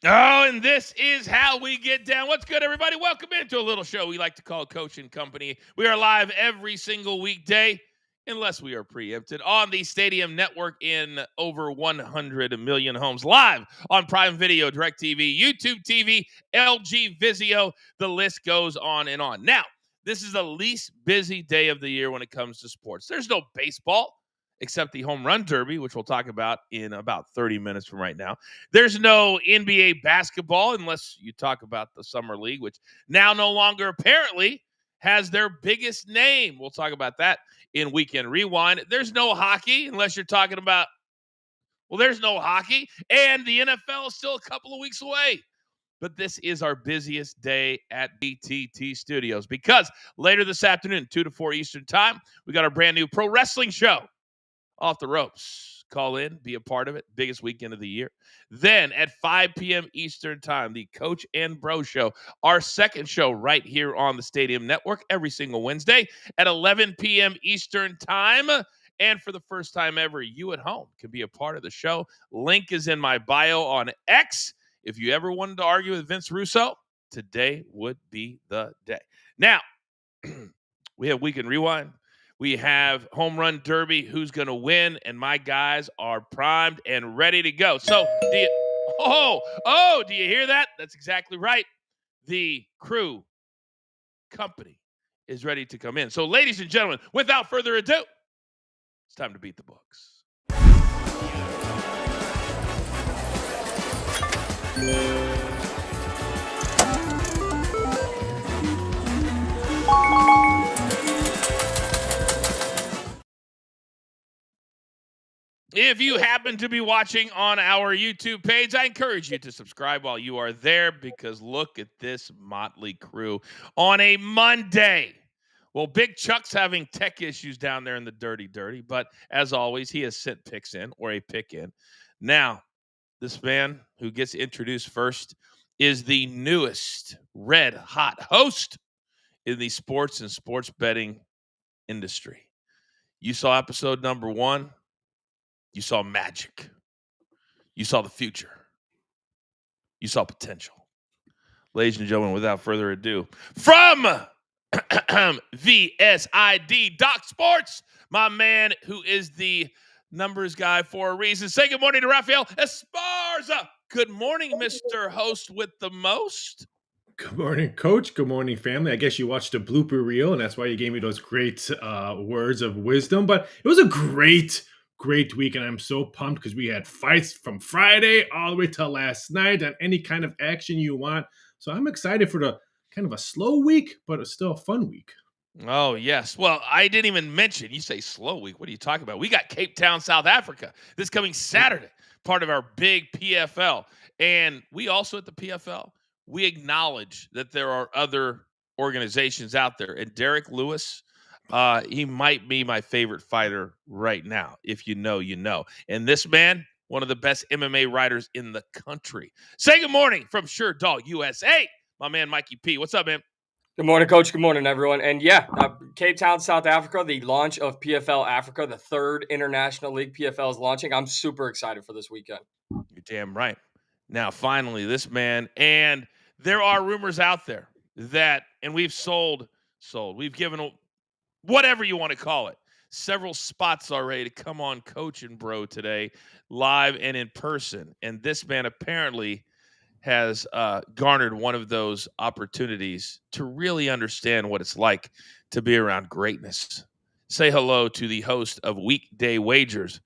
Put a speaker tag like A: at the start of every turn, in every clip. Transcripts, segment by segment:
A: Oh, and this is how we get down. What's good, everybody? Welcome into a little show we like to call Coach and Company. We are live every single weekday, unless we are preempted, on the Stadium Network in over 100 million homes. Live on Prime Video, DirecTV, YouTube TV, LG Vizio. The list goes on and on. Now, this is the least busy day of the year when it comes to sports. There's no baseball, except the home run derby, which we'll talk about in about 30 minutes from right now. There's no NBA basketball unless you talk about the Summer League, which now no longer apparently has their biggest name. We'll talk about that in Weekend Rewind. There's no hockey unless you're talking about, well, there's no hockey. And the NFL is still a couple of weeks away. But this is our busiest day at BTT Studios because later this afternoon, 2 to 4 Eastern time, we got our brand new pro wrestling show, Off the Ropes. Call in, be a part of it. Biggest weekend of the year. Then at 5 p.m. Eastern time, the Coach and Bro Show, our second show right here on the Stadium Network every single Wednesday at 11 p.m. Eastern time. And for the first time ever, you at home can be a part of the show. Link is in my bio on X. If you ever wanted to argue with Vince Russo, today would be the day. Now, we have Weekend Rewind. We have Home Run Derby, who's going to win, and my guys are primed and ready to go. So, do you hear that? That's exactly right. The crew company is ready to come in. So, ladies and gentlemen, without further ado, it's time to beat the books. If you happen to be watching on our YouTube page, I encourage you to subscribe while you are there because look at this motley crew on a Monday. Well, Big Chuck's having tech issues down there in the dirty, but as always, he has sent picks in or a pick in. Now, this man who gets introduced first is the newest red hot host in the sports and sports betting industry. You saw episode number 1. You saw magic. You saw the future. You saw potential. Ladies and gentlemen, without further ado, from VSID Doc Sports, my man who is the numbers guy for a reason. Say good morning to Rafael Esparza. Good morning, Mr. Host with the most.
B: Good morning, Coach. Good morning, family. I guess you watched the blooper reel, and that's why you gave me those great words of wisdom. But it was a great week, and I'm so pumped because we had fights from Friday all the way till last night and any kind of action you want. So I'm excited for the kind of a slow week, but it's still a fun week.
A: Oh, yes. Well, I didn't even mention, you say slow week. What are you talking about? We got Cape Town, South Africa this coming Saturday, part of our big PFL. And we also at the PFL, we acknowledge that there are other organizations out there. And Derek Lewis, he might be my favorite fighter right now. If you know, you know. And this man, one of the best MMA writers in the country. Say good morning from Sure Dog USA, my man Mikey P. What's up, man?
C: Good morning, Coach. Good morning, everyone. And yeah, Cape Town, South Africa, the launch of PFL Africa, the third international league PFL is launching. I'm super excited for this weekend.
A: You're damn right. Now, finally, this man, and there are rumors out there that, and we've we've given whatever you want to call it, several spots already to come on Coach and Bro today, live and in person. And this man apparently has garnered one of those opportunities to really understand what it's like to be around greatness. Say hello to the host of Weekday Wagers,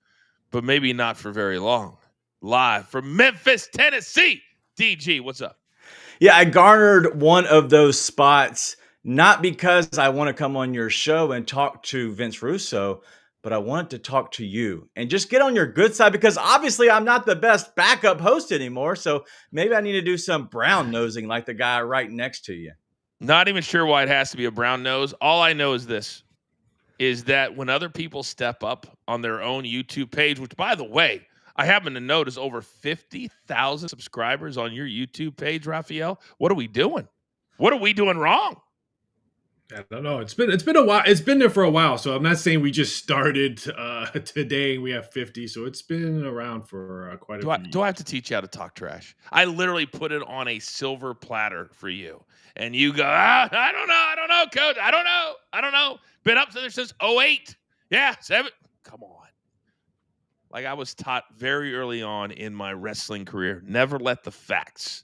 A: but maybe not for very long. Live from Memphis, Tennessee, DG, what's up?
D: Yeah, I garnered one of those spots, not because I want to come on your show and talk to Vince Russo, but I wanted to talk to you and just get on your good side because obviously I'm not the best backup host anymore. So maybe I need to do some brown nosing like the guy right next to you.
A: Not even sure why it has to be a brown nose. All I know is this, is that when other people step up on their own YouTube page, which, by the way, I happen to notice over 50,000 subscribers on your YouTube page, Rafael. What are we doing? What are we doing wrong?
B: I don't know. It's been a while. It's been there for a while. So I'm not saying we just started today and we have 50. So it's been around for quite a
A: Do I
B: few
A: do I have
B: years.
A: to teach you how to talk trash? I literally put it on a silver platter for you, and you go, I don't know, coach, I don't know. Been up to there since '08. Yeah, 7. Come on. Like I was taught very early on in my wrestling career, never let the facts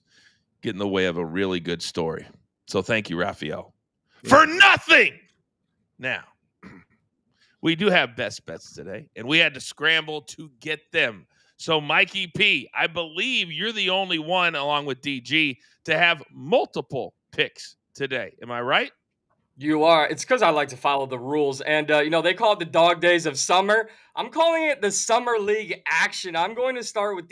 A: get in the way of a really good story. So thank you, Raphael, for nothing. Now, we do have best bets today, and we had to scramble to get them. So, Mikey P, I believe you're the only one, along with DG, to have multiple picks today. Am I right?
C: You are. It's because I like to follow the rules. And, they call it the dog days of summer. I'm calling it the Summer League action. I'm going to start with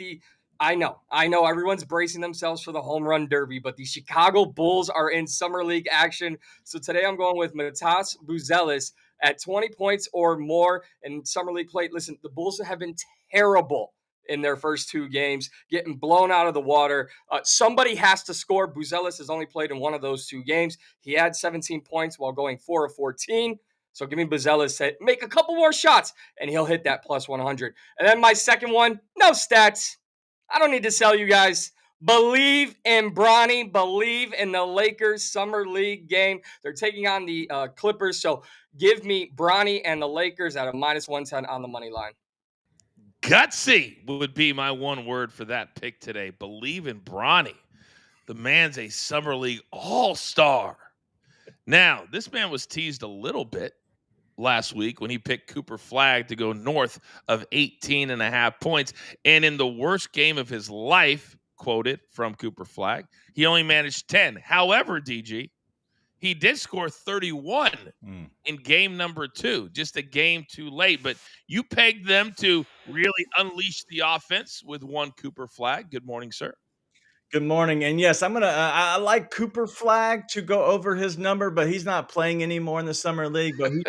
C: I know everyone's bracing themselves for the home run derby, but the Chicago Bulls are in Summer League action. So today I'm going with Matas Buzelis at 20 points or more in Summer League play. Listen, the Bulls have been terrible in their first 2 games, getting blown out of the water. Somebody has to score. Buzelis has only played in one of those 2 games. He had 17 points while going 4 of 14. So give me Buzelis to make a couple more shots, and he'll hit that plus 100. And then my second one, no stats. I don't need to sell you guys. Believe in Bronny. Believe in the Lakers Summer League game. They're taking on the Clippers. So give me Bronny and the Lakers at a minus 110 on the money line.
A: Gutsy would be my one word for that pick today. Believe in Bronny. The man's a Summer League all-star. Now, this man was teased a little bit last week when he picked Cooper Flagg to go north of 18.5 points. And in the worst game of his life, quoted from Cooper Flagg, he only managed 10. However, DG, he did score 31 in game number 2, just a game too late. But you pegged them to really unleash the offense with one Cooper Flagg. Good morning, sir.
D: Good morning. And yes, I like Cooper Flagg to go over his number, but he's not playing anymore in the Summer League, but he's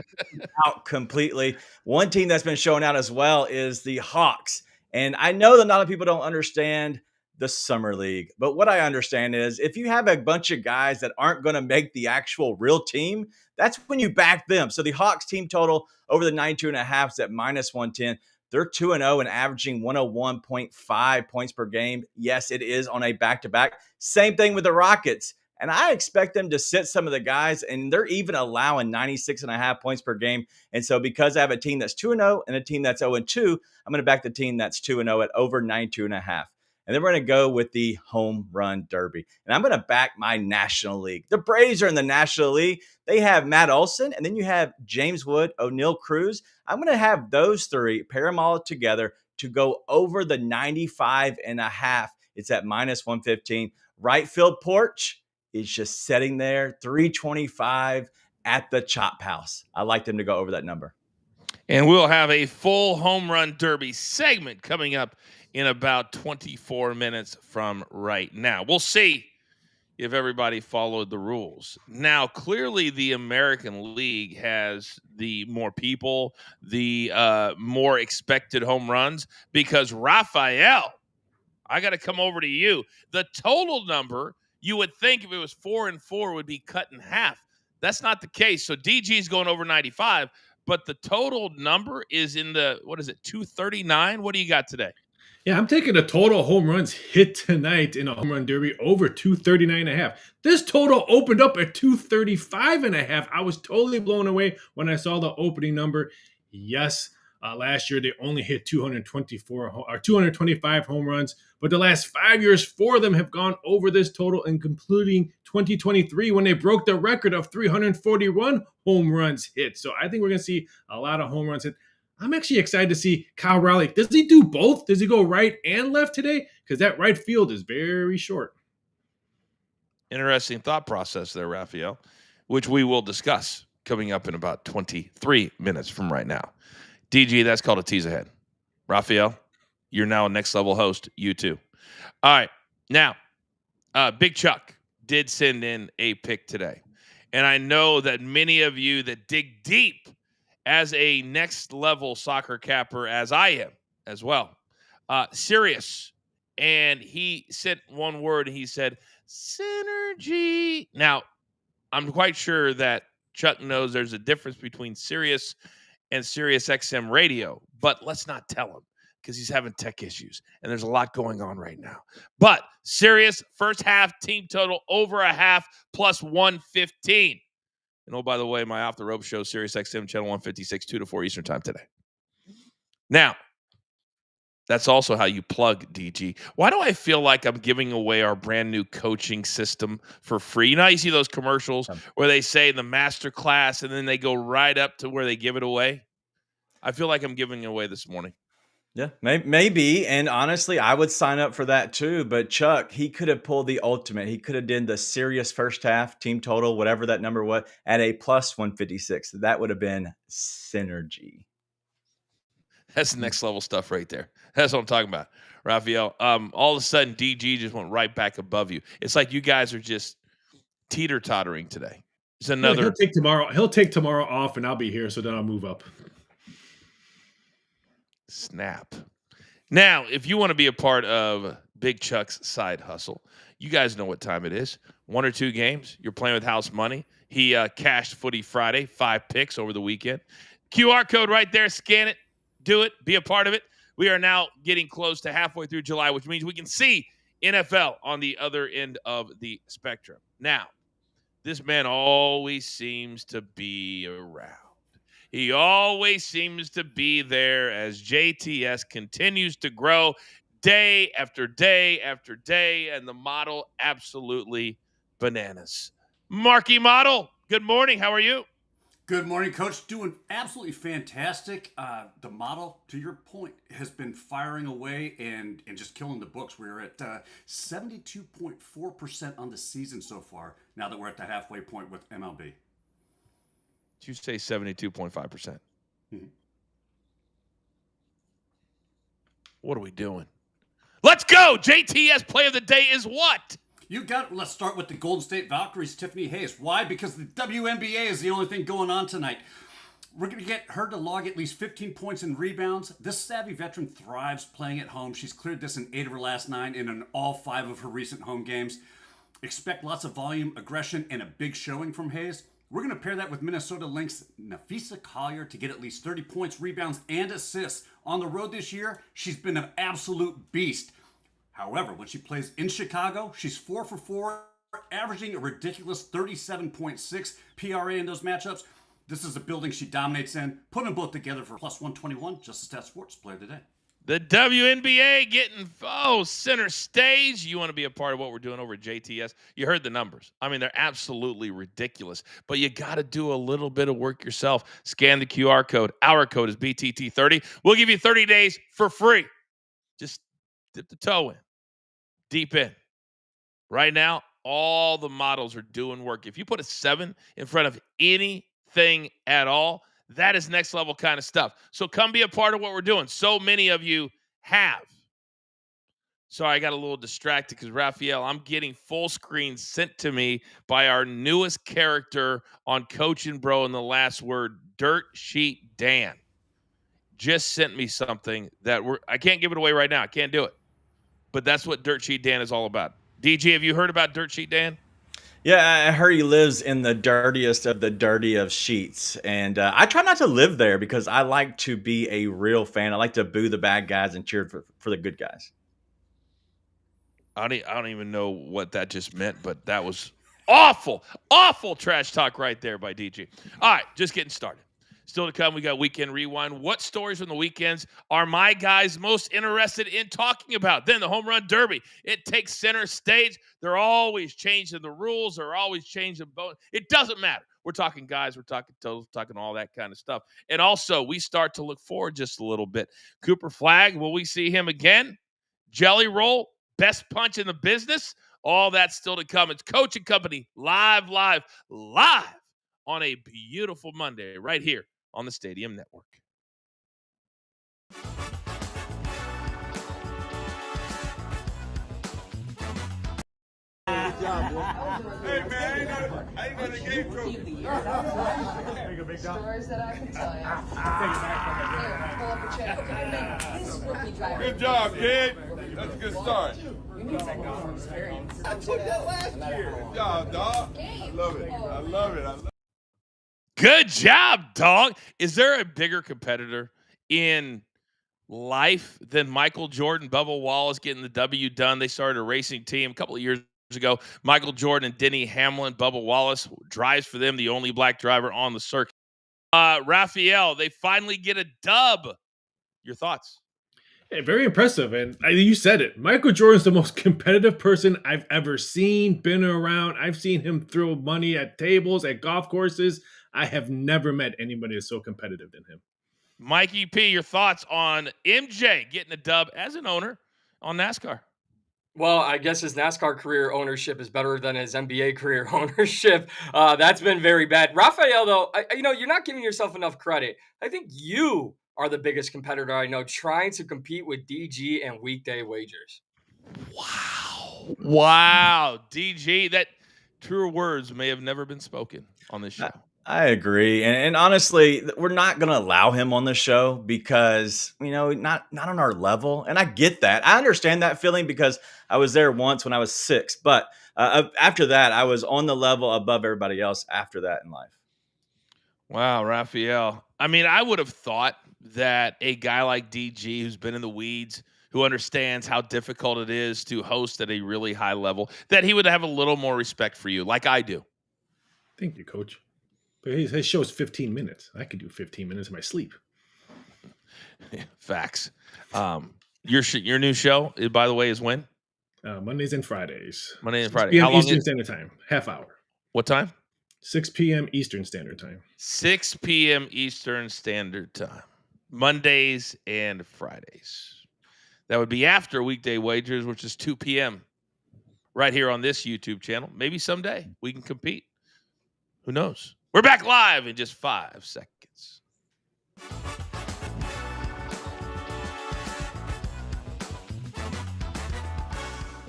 D: out completely. One team that's been showing out as well is the Hawks. And I know that a lot of people don't understand the Summer League, but what I understand is if you have a bunch of guys that aren't going to make the actual real team, that's when you back them. So the Hawks team total over the 92.5 is at minus 110. They're 2-0 and averaging 101.5 points per game. Yes, it is on a back-to-back. Same thing with the Rockets. And I expect them to sit some of the guys, and they're even allowing 96.5 points per game. And so because I have a team that's 2-0 and a team that's 0-2, I'm going to back the team that's 2-0 at over 92.5. And then we're going to go with the home run derby. And I'm going to back my National League. The Braves are in the National League. They have Matt Olson, and then you have James Wood, O'Neal Cruz. I'm going to have those 3, pair them all together to go over the 95.5. It's at minus 115. Right field porch is just sitting there, 325 at the Chop House. I like them to go over that number.
A: And we'll have a full home run derby segment coming up in about 24 minutes from right now. We'll see if everybody followed the rules. Now, clearly the American League has the more people, the more expected home runs, because Raphael, I got to come over to you. The total number, you would think if it was 4 and 4 would be cut in half. That's not the case. So DG is going over 95, but the total number is in the, 239? What do you got today?
B: Yeah, I'm taking the total home runs hit tonight in a home run derby over 239.5. This total opened up at 235.5. I was totally blown away when I saw the opening number. Yes, last year they only hit 225 home runs, but the last 5 years, 4 of them have gone over this total, including 2023 when they broke the record of 341 home runs hit. So I think we're going to see a lot of home runs hit. I'm actually excited to see Kyle Raleigh. Does he do both? Does he go right and left today? Because that right field is very short.
A: Interesting thought process there, Raphael, which we will discuss coming up in about 23 minutes from right now. DG, that's called a tease ahead. Raphael, you're now a next level host. You too. All right. Now, Big Chuck did send in a pick today. And I know that many of you that dig deep as a next level soccer capper, as I am as well, serious. And he sent one word. He said, synergy. Now, I'm quite sure that Chuck knows there's a difference between Sirius and Sirius XM radio, but let's not tell him because he's having tech issues and there's a lot going on right now. But Sirius first half team total over a half plus 115. And oh, by the way, my Off the Rope show, Sirius XM channel 156, 2 to 4 Eastern time today. Now, that's also how you plug, DG. Why do I feel like I'm giving away our brand new coaching system for free? You know how you see those commercials where they say the master class and then they go right up to where they give it away? I feel like I'm giving it away this morning.
D: Yeah, maybe. And honestly, I would sign up for that too. But Chuck, he could have pulled the ultimate. He could have done the serious first half team total, whatever that number was, at a plus 156. That would have been synergy.
A: That's the next level stuff right there. That's what I'm talking about, Raphael. All of a sudden, DG just went right back above you. It's like you guys are just teeter-tottering today. It's another.
B: He'll take tomorrow off, and I'll be here, so then I'll move up.
A: Snap. Now, if you want to be a part of Big Chuck's side hustle, you guys know what time it is. 1 or 2 games. You're playing with house money. He cashed Footy Friday, 5 picks over the weekend. QR code right there. Scan it. Do it. Be a part of it. We are now getting close to halfway through July, which means we can see NFL on the other end of the spectrum. Now, this man always seems to be around. He always seems to be there as JTS continues to grow day after day after day, and the model absolutely bananas. Marky Model, good morning. How are you?
E: Good morning, Coach. Doing absolutely fantastic. The model, to your point, has been firing away and just killing the books. We're at 72.4% on the season so far, now that we're at the halfway point with MLB.
A: Did you say 72.5%? Mm-hmm. What are we doing? Let's go! JTS play of the day is what?
E: Let's start with the Golden State Valkyries, Tiffany Hayes. Why? Because the WNBA is the only thing going on tonight. We're going to get her to log at least 15 points in rebounds. This savvy veteran thrives playing at home. She's cleared this in 8 of her last 9 and in all 5 of her recent home games. Expect lots of volume, aggression, and a big showing from Hayes. We're going to pair that with Minnesota Lynx Nafisa Collier to get at least 30 points, rebounds, and assists. On the road this year, she's been an absolute beast. However, when she plays in Chicago, she's 4 for 4, averaging a ridiculous 37.6 PRA in those matchups. This is a building she dominates in. Put them both together for plus 121. Just a Stat Sports player today.
A: The WNBA getting center stage. You want to be a part of what we're doing over at JTS. You heard the numbers. I mean, they're absolutely ridiculous. But you got to do a little bit of work yourself. Scan the QR code. Our code is BTT30. We'll give you 30 days for free. Just dip the toe in. Deep in. Right now, all the models are doing work. If you put a 7 in front of anything at all, that is next level kind of stuff. So come be a part of what we're doing. So many of you have. Sorry, I got a little distracted because, Raphael, I'm getting full screen sent to me by our newest character on Coachin' Bro in the Last Word, Dirt Sheet Dan. Just sent me something that I can't give it away right now. I can't do it. But that's what Dirt Sheet Dan is all about. DG, have you heard about Dirt Sheet Dan?
D: Yeah, I heard he lives in the dirtiest of the dirty of sheets. And I try not to live there because I like to be a real fan. I like to boo the bad guys and cheer for the good guys.
A: I don't even know what that just meant, but that was awful trash talk right there by DG. All right, just getting started. Still to come, we got Weekend Rewind. What stories from the weekends are my guys most interested in talking about? Then the Home Run Derby. It takes center stage. They're always changing the rules. They're always changing both. It doesn't matter. We're talking guys. We're talking totals. We're talking all that kind of stuff. And also, we start to look forward just a little bit. Cooper Flagg, will we see him again? Jelly Roll, best punch in the business. All that's still to come. It's Coaching Company live on a beautiful Monday right here on the Stadium Network.
F: Good job, boy. Hey, man, I ain't got a game trophy.
G: Stories that I can tell you. Here, pull up a chair. This rookie driver.
F: Good job, kid. That's a good start.
G: You need some more experience.
F: I took that last year. Good job, dog. I love it.
A: Good job, dog. Is there a bigger competitor in life than Michael Jordan, Bubba Wallace getting the W done? They started a racing team a couple of years ago. Michael Jordan and Denny Hamlin. Bubba Wallace drives for them, the only black driver on the circuit. Raphael, they finally get a dub. Your thoughts?
B: Hey, very impressive. And you said it. Michael Jordan's the most competitive person I've ever seen, been around. I've seen him throw money at tables, at golf courses. I have never met anybody that's so competitive than him.
A: Mikey P, your thoughts on MJ getting a dub as an owner on NASCAR?
C: Well, I guess his NASCAR career ownership is better than his NBA career ownership. That's been very bad. Raphael, though, you're not giving yourself enough credit. I think you are the biggest competitor I know, trying to compete with DG and weekday wagers.
A: Wow, DG, that truer words may have never been spoken on this show.
D: I agree. And honestly, we're not going to allow him on the show because, not on our level. And I get that. I understand that feeling because I was there once when I was 6. But after that, I was on the level above everybody else after that in life.
A: Wow, Raphael. I mean, I would have thought that a guy like DG, who's been in the weeds, who understands how difficult it is to host at a really high level, that he would have a little more respect for you, like I do.
B: Thank you, Coach. But his show's 15 minutes. I could do 15 minutes in my sleep.
A: Facts. Your new show, by the way, is when?
B: Mondays and Fridays.
A: Monday and Friday.
B: 6
A: How
B: p.m.
A: long
B: Eastern
A: is
B: Standard Time. Half hour.
A: What time?
B: 6 p.m. Eastern Standard Time.
A: 6 p.m. Eastern Standard Time. Mondays and Fridays. That would be after weekday wagers, which is 2 p.m. right here on this YouTube channel. Maybe someday we can compete. Who knows? We're back live in just 5 seconds.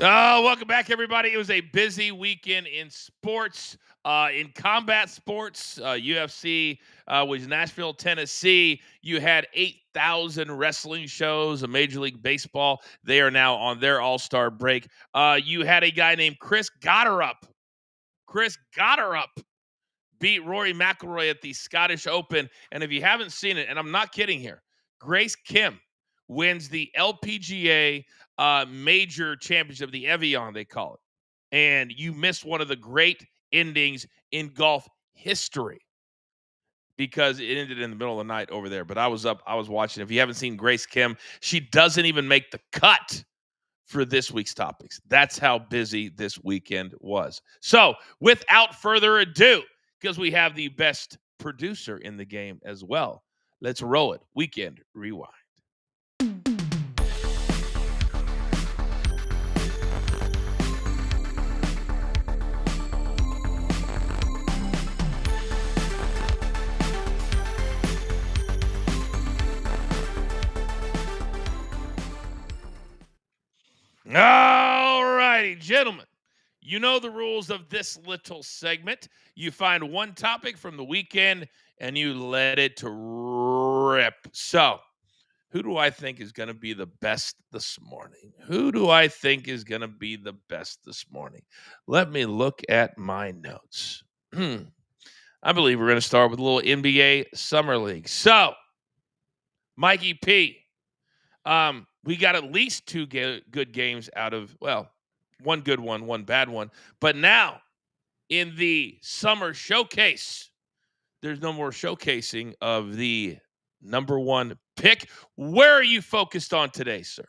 A: Oh, welcome back, everybody. It was a busy weekend in sports, in combat sports. UFC was Nashville, Tennessee. You had 8,000 wrestling shows, a Major League Baseball. They are now on their all-star break. You had a guy named Chris Gotterup. Chris Gotterup beat Rory McIlroy at the Scottish Open. And if you haven't seen it, and I'm not kidding here, Grace Kim wins the LPGA major championship, the Evian, they call it. And you missed one of the great endings in golf history because it ended in the middle of the night over there. But I was up, I was watching. If you haven't seen Grace Kim, she doesn't even make the cut for this week's topics. That's how busy this weekend was. So without further ado, because we have the best producer in the game as well, let's roll it. Weekend Rewind. All righty, gentlemen. You know the rules of this little segment. You find one topic from the weekend and you let it rip. So, who do I think is going to be the best this morning? Who do I think is going to be the best this morning? Let me look at my notes. I believe we're going to start with a little NBA Summer League. So, Mikey P, we got at least 2 good games out of, well, one good one bad one. But now, in the summer showcase, there's no more showcasing of the number 1 pick. Where are you focused on today, sir?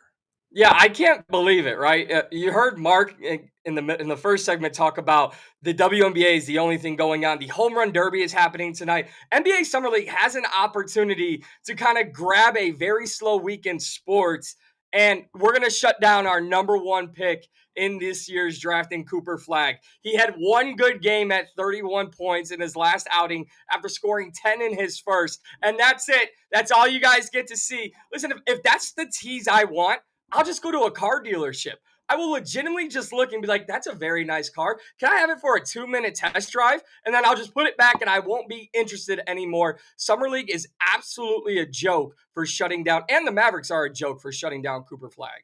C: Yeah, I can't believe it, right? You heard Mark in the first segment talk about the WNBA is the only thing going on. The Home Run Derby is happening tonight. NBA Summer League has an opportunity to kind of grab a very slow weekend sports, and we're going to shut down our number 1 pick in this year's draft in Cooper Flagg. He had one good game at 31 points in his last outing after scoring 10 in his first, and that's it. That's all you guys get to see. Listen, if that's the tease I want, I'll just go to a car dealership. I will legitimately just look and be like, that's a very nice car. Can I have it for a 2-minute test drive? And then I'll just put it back and I won't be interested anymore. Summer League is absolutely a joke for shutting down, and the Mavericks are a joke for shutting down Cooper Flagg.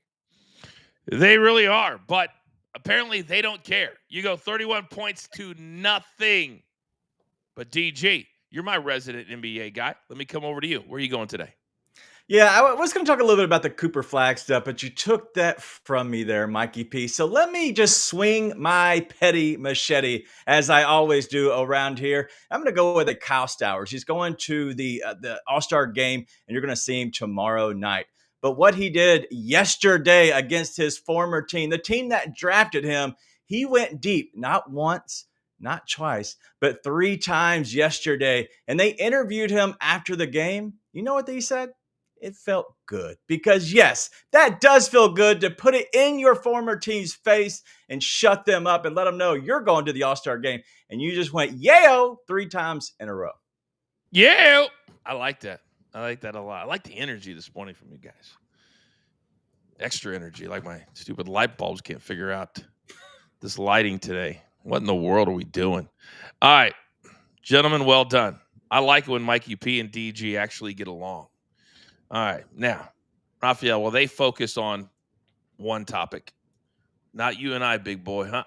A: They really are, but apparently they don't care. You go 31 points to nothing. But DG, You're my resident NBA guy. Let me come over to you. Where are you going today?
D: Yeah, I was going to talk a little bit about the Cooper Flag stuff, but you took that from me there, Mikey P. So let me just swing my petty machete, as I always do around here. I'm going to go with Kyle Stowers. He's going to the All-Star game, and you're going to see him tomorrow night. But what he did yesterday against his former team, the team that drafted him, he went deep, not once, not twice, but 3 times yesterday. And they interviewed him after the game. You know what they said? It felt good because, yes, that does feel good to put it in your former team's face and shut them up and let them know you're going to the All-Star game. And you just went, yayo, 3 times in a row.
A: Yeah. I like that. I like that a lot. I like the energy this morning from you guys. Extra energy, like my stupid light bulbs can't figure out this lighting today. What in the world are we doing? All right, gentlemen, well done. I like it when Mikey P and DG actually get along. All right, now, Raphael, well, they focus on one topic. Not you and I, big boy, huh?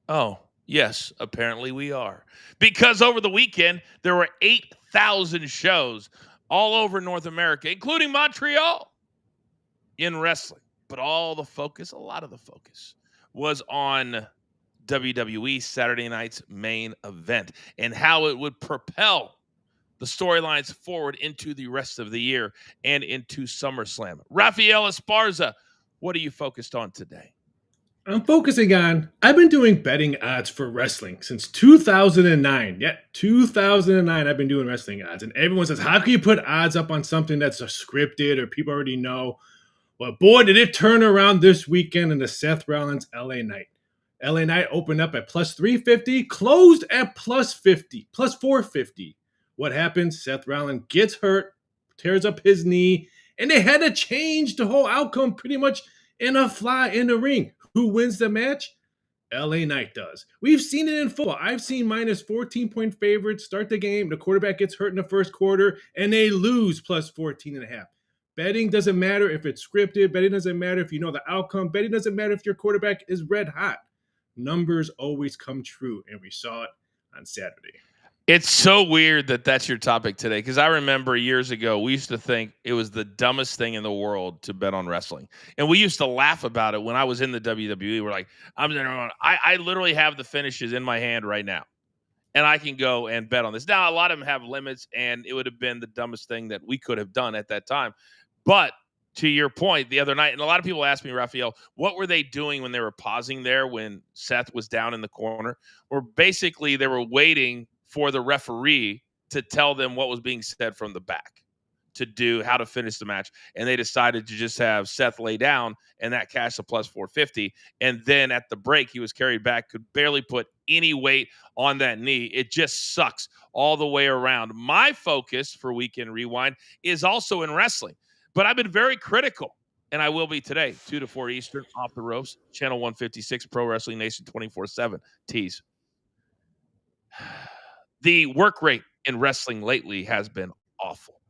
A: Oh, yes, apparently we are. Because over the weekend, there were 8,000 shows all over North America, including Montreal, in wrestling. But all the focus, a lot of the focus, was on WWE Saturday night's main event and how it would propel the storylines forward into the rest of the year and into SummerSlam. Rafael Esparza, what are you focused on today?
B: I'm focusing on, I've been doing betting odds for wrestling since 2009. Yeah, 2009 I've been doing wrestling odds. And everyone says, how can you put odds up on something that's scripted or people already know? Well, boy, did it turn around this weekend in the Seth Rollins LA Knight. LA Knight opened up at plus 350, closed at plus 50, plus 450. What happens? Seth Rollins gets hurt, tears up his knee, and they had to change the whole outcome pretty much in a fly in the ring. Who wins the match? LA Knight does. We've seen it in football. I've seen minus 14-point favorites start the game. The quarterback gets hurt in the first quarter, and they lose plus 14.5. Betting doesn't matter if it's scripted. Betting doesn't matter if you know the outcome. Betting doesn't matter if your quarterback is red hot. Numbers always come true, and we saw it on Saturday.
A: It's so weird that that's your topic today, because I remember years ago, we used to think it was the dumbest thing in the world to bet on wrestling. And we used to laugh about it when I was in the WWE. We're like, I literally have the finishes in my hand right now, and I can go and bet on this. Now, a lot of them have limits, and it would have been the dumbest thing that we could have done at that time. But to your point, the other night, and a lot of people asked me, Raphael, what were they doing when they were pausing there when Seth was down in the corner? Or basically they were waiting for the referee to tell them what was being said from the back to do how to finish the match. And they decided to just have Seth lay down, and that cashed a plus 450. And then at the break, he was carried back, could barely put any weight on that knee. It just sucks all the way around. My focus for Weekend Rewind is also in wrestling, but I've been very critical, and I will be today, 2 to 4 Eastern, Off the Ropes, Channel 156, Pro Wrestling Nation 24/7. Tease. The work rate in wrestling lately has been awful.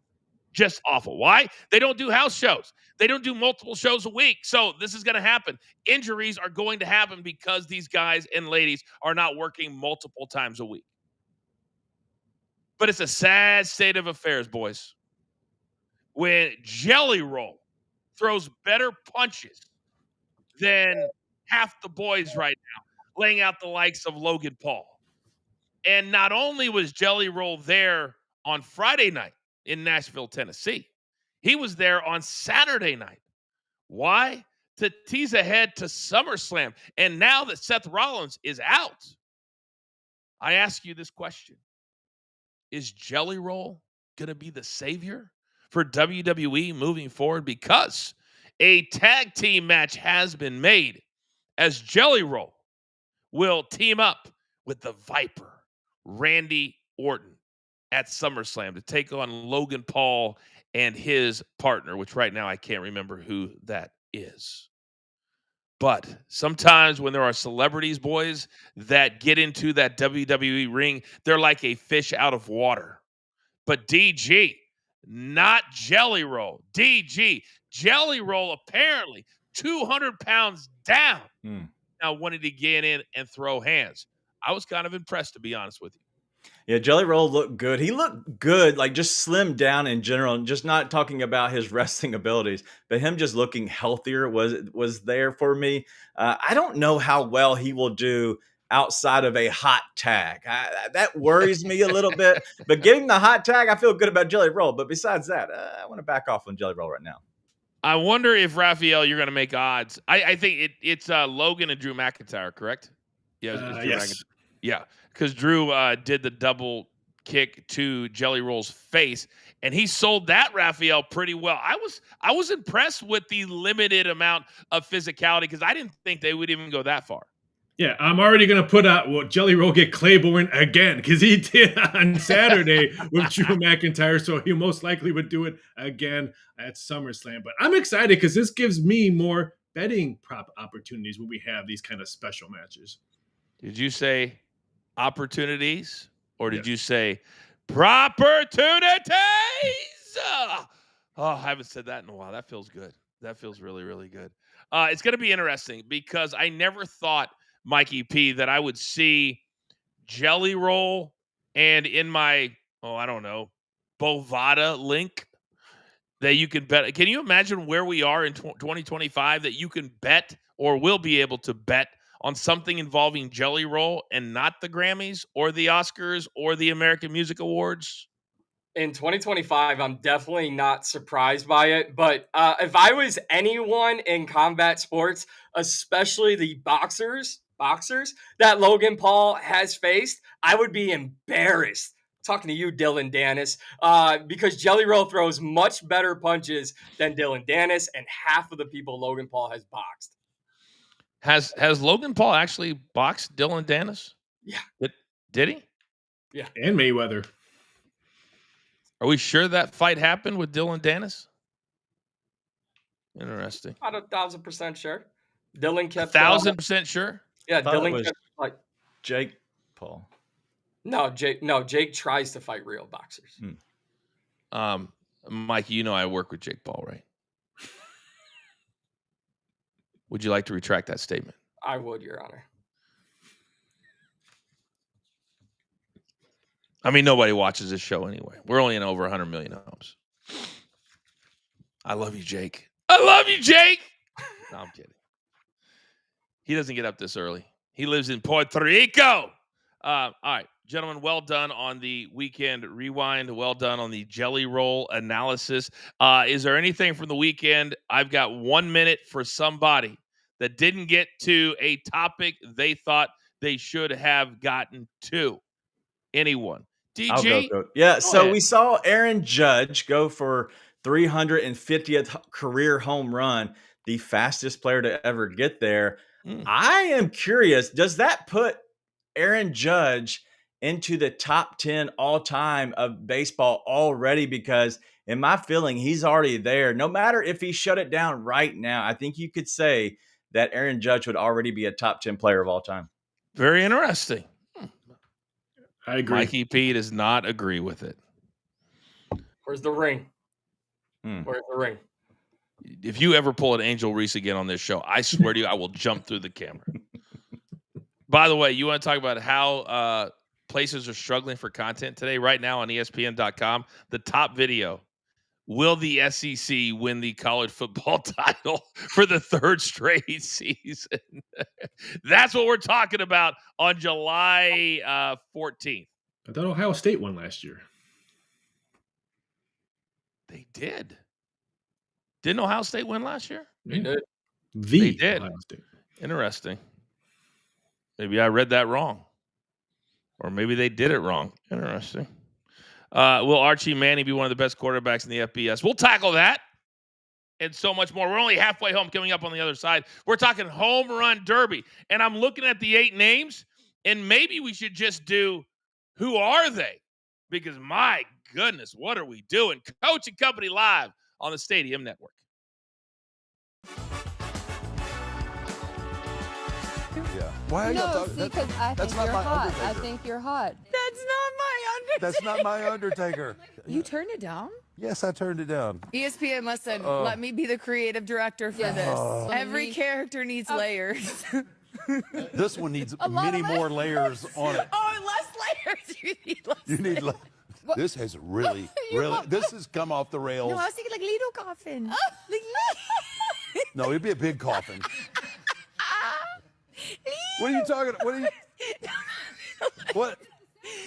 A: Just awful. Why? They don't do house shows. They don't do multiple shows a week. So this is going to happen. Injuries are going to happen because these guys and ladies are not working multiple times a week. But it's a sad state of affairs, boys, when Jelly Roll throws better punches than half the boys right now, laying out the likes of Logan Paul. And not only was Jelly Roll there on Friday night in Nashville, Tennessee, he was there on Saturday night. Why? To tease ahead to SummerSlam. And now that Seth Rollins is out, I ask you this question. Is Jelly Roll going to be the savior for WWE moving forward? Because a tag team match has been made as Jelly Roll will team up with the Viper, Randy Orton, at SummerSlam to take on Logan Paul and his partner, which right now I can't remember who that is. But sometimes when there are celebrities, boys, that get into that WWE ring, they're like a fish out of water. But DG, not Jelly Roll. DG, Jelly Roll apparently 200 pounds down. Now wanted to get in and throw hands. I was kind of impressed, to be honest with you.
D: Yeah, Jelly Roll looked good. He looked good, like just slimmed down in general, and just not talking about his wrestling abilities, but him just looking healthier was there for me. I don't know how well he will do outside of a hot tag. That worries me a little bit. But getting the hot tag, I feel good about Jelly Roll. But besides that, I want to back off on Jelly Roll right now.
A: I wonder if Raphael, you're going to make odds. I think it's Logan and Drew McIntyre, correct? Yeah, it's Drew
B: Yes.
A: McIntyre. Yeah, because Drew did the double kick to Jelly Roll's face, and he sold that, Raphael, pretty well. I was impressed with the limited amount of physicality because I didn't think they would even go that far.
B: Yeah, I'm already going to put out, will Jelly Roll get Claiborne again? Because he did on Saturday with Drew McIntyre, so he most likely would do it again at SummerSlam. But I'm excited because this gives me more betting prop opportunities when we have these kind of special matches.
A: Did you say opportunities or did you say propertunities? I haven't said that in a while. That feels good. That feels really, really good. It's going to be interesting because I never thought, Mikey P, that I would see Jelly Roll and in my, I don't know, Bovada link that you can bet. Can you imagine where we are in 2025 that you can bet or will be able to bet on something involving Jelly Roll and not the Grammys or the Oscars or the American Music Awards?
C: In 2025, I'm definitely not surprised by it. But if I was anyone in combat sports, especially the boxers that Logan Paul has faced, I would be embarrassed. Talking to you, Dylan Dennis, because Jelly Roll throws much better punches than Dylan Dennis and half of the people Logan Paul has boxed.
A: Has Logan Paul actually boxed Dylan Dennis?
C: Yeah.
A: Did he?
C: Yeah.
B: And Mayweather.
A: Are we sure that fight happened with Dylan Dennis? Interesting.
C: About 1,000% sure. Dylan kept
A: 1,000% sure.
C: Yeah, Dylan kept like
D: Jake Paul.
C: No, Jake tries to fight real boxers.
A: Mike, you know I work with Jake Paul, right? Would you like to retract that statement?
C: I would, Your Honor.
A: I mean, nobody watches this show anyway. We're only in over 100 million homes. I love you, Jake. I love you, Jake. No, I'm kidding. He doesn't get up this early. He lives in Puerto Rico. All right, gentlemen, well done on the weekend rewind. Well done on the Jelly Roll analysis. Is there anything from the weekend? I've got 1 minute for somebody that didn't get to a topic they thought they should have gotten to. Anyone? DG?
D: I'll go. Yeah, so we saw Aaron Judge go for 350th career home run, the fastest player to ever get there. I am curious, does that put Aaron Judge into the top 10 all-time of baseball already? Because in my feeling, he's already there. No matter if he shut it down right now, I think you could say that Aaron Judge would already be a top 10 player of all time.
A: Very interesting.
B: I agree.
A: Mikey P does not agree with it.
C: Where's the ring? Where's the ring?
A: If you ever pull an Angel Reese again on this show, I swear to you, I will jump through the camera. By the way, you want to talk about how places are struggling for content today? Right now on ESPN.com, the top video, will the SEC win the college football title for the third straight season? That's what we're talking about on July 14th.
B: I thought Ohio State won last year.
A: They did. Didn't Ohio State win last year?
C: They did.
A: They did.
B: Ohio State.
A: Interesting. Maybe I read that wrong. Or maybe they did it wrong. Interesting. Will Archie Manning be one of the best quarterbacks in the FBS? We'll tackle that and so much more. We're only halfway home. Coming up on the other side, we're talking home run derby. And I'm looking at the 8 names, and maybe we should just do who are they? Because my goodness, what are we doing? Coach and Company live on the Stadium Network.
F: Yeah. Why are you talking?
G: Because I think you're hot. I think you're hot.
H: That's not my Undertaker.
F: That's not my Undertaker.
H: You turned it down?
F: Yes, I turned it down.
H: ESPN must have let me be the creative director for this. Every character needs layers.
F: This one needs many more layers on it.
H: Oh, less layers.
F: You need. This has really. This has come off the rails.
H: No, I was thinking like little coffin.
F: No, it'd be a big coffin. What are you talking? What are you? What?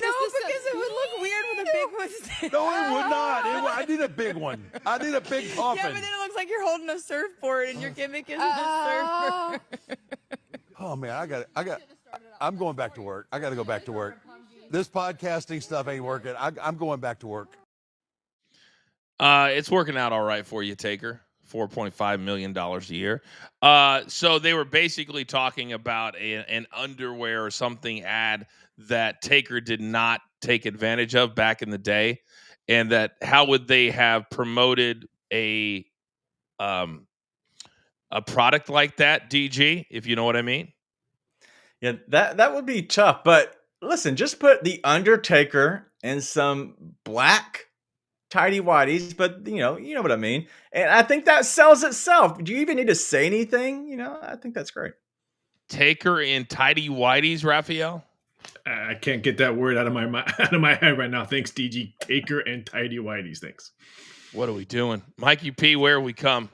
H: No, because it would look weird with a big one.
F: No, it would not. I need a big one. I need a big coffin.
H: Yeah, but then it looks like you're holding a surfboard and your gimmick isn't a surfboard.
F: Oh man, I'm going back to work. I got to go back to work. This podcasting stuff ain't working. I'm going back to work.
A: It's working out all right for you, Taker. $4.5 million a year. So they were basically talking about an underwear or something ad that Taker did not take advantage of back in the day, and that how would they have promoted a product like that, DG, if you know what I mean?
D: Yeah, that would be tough. But listen, just put the Undertaker and some black tidy whities, but you know what I mean. And I think that sells itself. Do you even need to say anything? I think that's great.
A: Taker in tidy whities, Raphael.
B: I can't get that word out of my head right now. Thanks, DG. Taker and tidy whities. Thanks.
A: What are we doing, Mikey P? Where we come?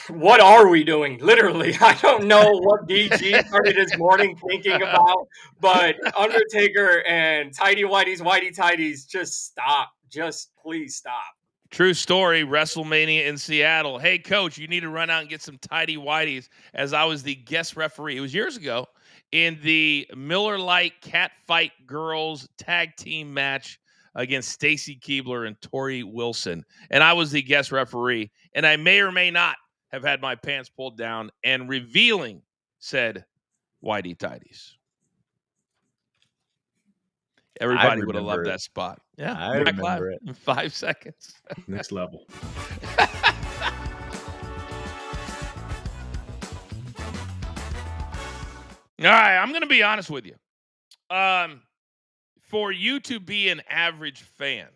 C: What are we doing? Literally, I don't know what DG started his morning thinking about, but Undertaker and tidy whities, whitey tidies, just stop. Just please stop.
A: True story, WrestleMania in Seattle. Hey, coach, you need to run out and get some tidy whities, as I was the guest referee. It was years ago in the Miller Lite Catfight Girls tag team match against Stacy Keibler and Tori Wilson. And I was the guest referee, and I may or may not have had my pants pulled down and revealing said whitey tidies. Everybody would have loved that spot. Yeah,
D: I remember it
A: in 5 seconds.
B: Next level.
A: All right, I'm going to be honest with you. For you to be an average fan,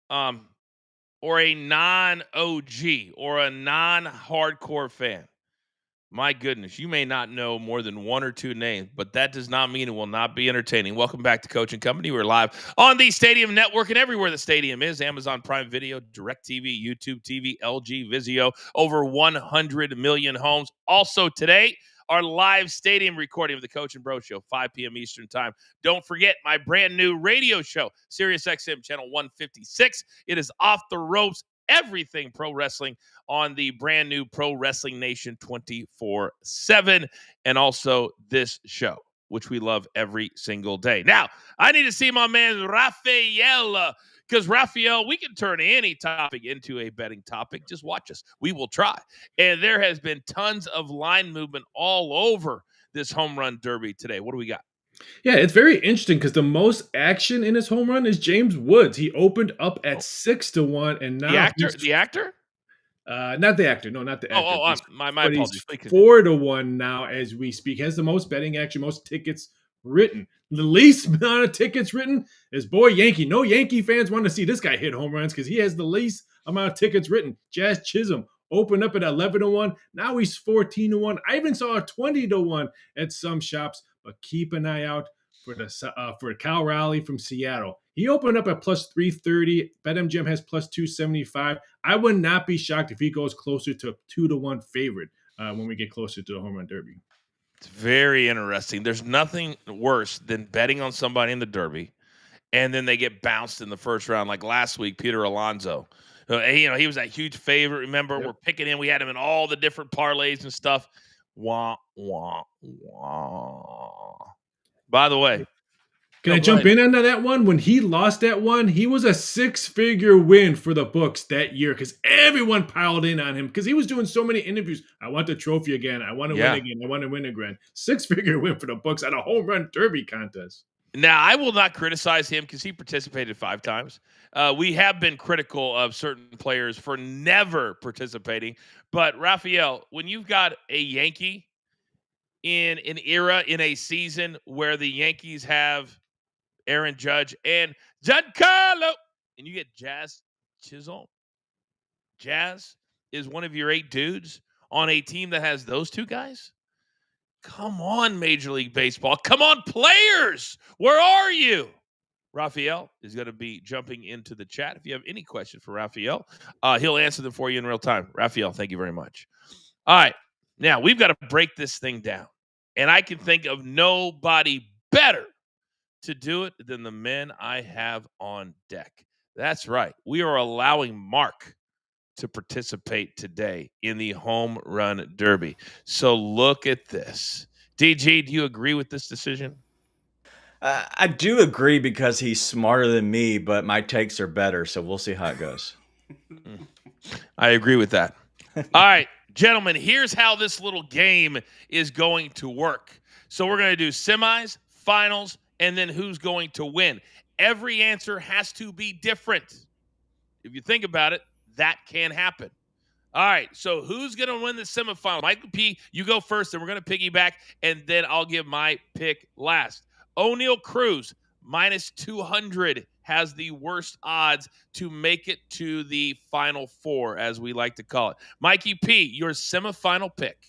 A: or a non-OG or a non-hardcore fan, my goodness, you may not know more than one or two names, but that does not mean it will not be entertaining. Welcome back to Coaching Company. We're live on the Stadium Network and everywhere the stadium is. Amazon Prime Video, DirecTV, YouTube TV, LG, Vizio, over 100 million homes. Also today, our live stadium recording of the Coach and Bro Show, 5 p.m. Eastern Time. Don't forget my brand new radio show, SiriusXM Channel 156. It is Off the Ropes, everything pro wrestling on the brand new Pro Wrestling Nation 24/7. And also this show, which we love every single day. Now, I need to see my man Raphael, because Raphael, we can turn any topic into a betting topic. Just watch us. We will try. And there has been tons of line movement all over this home run derby today. What do we got?
B: Yeah, it's very interesting because the most action in his home run is James Woods. He opened up at 6-1, and now
A: the actor?
B: Not the actor. No, not the actor.
A: My apologies.
B: He's 4-1 now as we speak. Has the most betting action, most tickets written. The least amount of tickets written is boy Yankee. No Yankee fans want to see this guy hit home runs because he has the least amount of tickets written. Jazz Chisholm opened up at 11-1. Now he's 14-1. I even saw a 20-1 at some shops. But keep an eye out for Cal Raleigh from Seattle. He opened up at plus 330. BetMGM has plus 275. I would not be shocked if he goes closer to a 2-1 favorite when we get closer to the home run derby.
A: It's very interesting. There's nothing worse than betting on somebody in the derby, and then they get bounced in the first round. Like last week, Peter Alonso. He was that huge favorite. Remember, We're picking him. We had him in all the different parlays and stuff. Wah, wah, wah. By the way,
B: can I jump in on that one? When he lost that one, he was a 6-figure win for the books that year because everyone piled in on him because he was doing so many interviews. I want the trophy again. I want to win again. I want to win again. 6-figure win for the books at a home run derby contest.
A: Now, I will not criticize him because he participated 5 times. We have been critical of certain players for never participating. But, Raphael, when you've got a Yankee in an era, in a season where the Yankees have Aaron Judge and Giancarlo, and you get Jazz Chisholm. Jazz is one of your 8 dudes on a team that has those 2 guys. Come on, Major League Baseball. Come on, players. Where are you? Raphael is going to be jumping into the chat. If you have any question for Raphael, he'll answer them for you in real time. Raphael, thank you very much. All right. Now, we've got to break this thing down. And I can think of nobody better to do it than the men I have on deck. That's right. We are allowing Mark to participate today in the home run derby. So look at this. DG, do you agree with this decision?
D: I do agree because he's smarter than me, but my takes are better. So we'll see how it goes.
A: I agree with that. All right, gentlemen, here's how this little game is going to work. So we're going to do semis, finals, and then who's going to win. Every answer has to be different. If you think about it, that can happen. All right, so who's going to win the semifinal? Michael P., you go first, and we're going to piggyback, and then I'll give my pick last. O'Neal Cruz, minus 200, has the worst odds to make it to the Final Four, as we like to call it. Mikey P., your semifinal pick.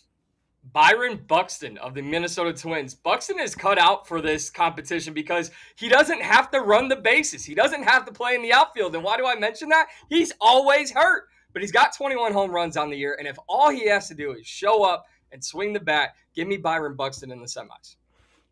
C: Byron Buxton of the Minnesota Twins. Buxton is cut out for this competition because he doesn't have to run the bases. He doesn't have to play in the outfield. And why do I mention that? He's always hurt. But he's got 21 home runs on the year. And if all he has to do is show up and swing the bat, give me Byron Buxton in the semis.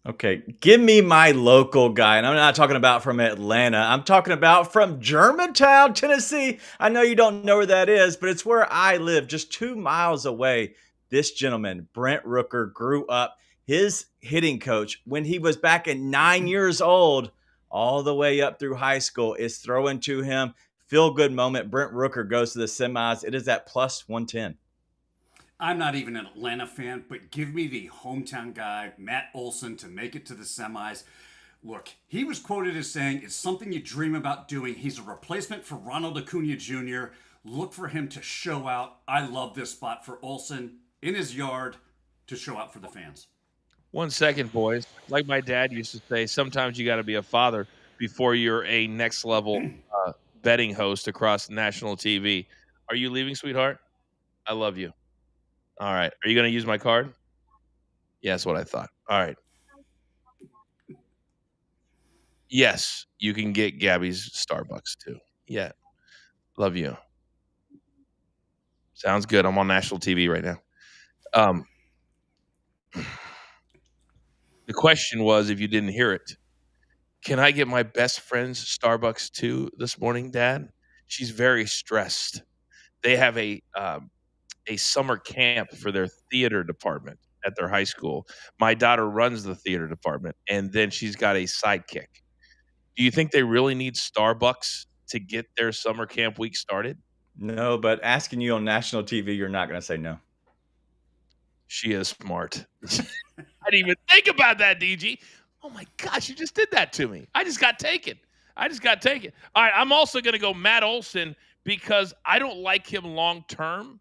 D: Okay, give me my local guy. And I'm not talking about from Atlanta. I'm talking about from Germantown, Tennessee. I know you don't know where that is, but it's where I live, just 2 miles away. This gentleman, Brent Rooker, grew up. His hitting coach, when he was back at 9 years old, all the way up through high school, is throwing to him. Feel-good moment. Brent Rooker goes to the semis. It is at plus 110.
E: I'm not even an Atlanta fan, but give me the hometown guy, Matt Olson, to make it to the semis. Look, he was quoted as saying, it's something you dream about doing. He's a replacement for Ronald Acuna Jr. Look for him to show out. I love this spot for Olson in his yard to show out for the fans.
A: 1 second, boys. Like my dad used to say, sometimes you got to be a father before you're a next level betting host across national TV. Are you leaving, sweetheart? I love you. All right. Are you going to use my card? Yeah, that's what I thought. All right. Yes, you can get Gabby's Starbucks too. Yeah. Love you. Sounds good. I'm on national TV right now. The question was, if you didn't hear it, can I get my best friend's Starbucks too this morning, Dad? She's very stressed. They have a summer camp for their theater department at their high school. My daughter runs the theater department, and then she's got a sidekick. Do you think they really need Starbucks to get their summer camp week started?
D: No, but asking you on national TV, you're not going to say no.
A: She is smart. I didn't even think about that, DG. Oh, my gosh, you just did that to me. I just got taken. All right, I'm also going to go Matt Olson because I don't like him long-term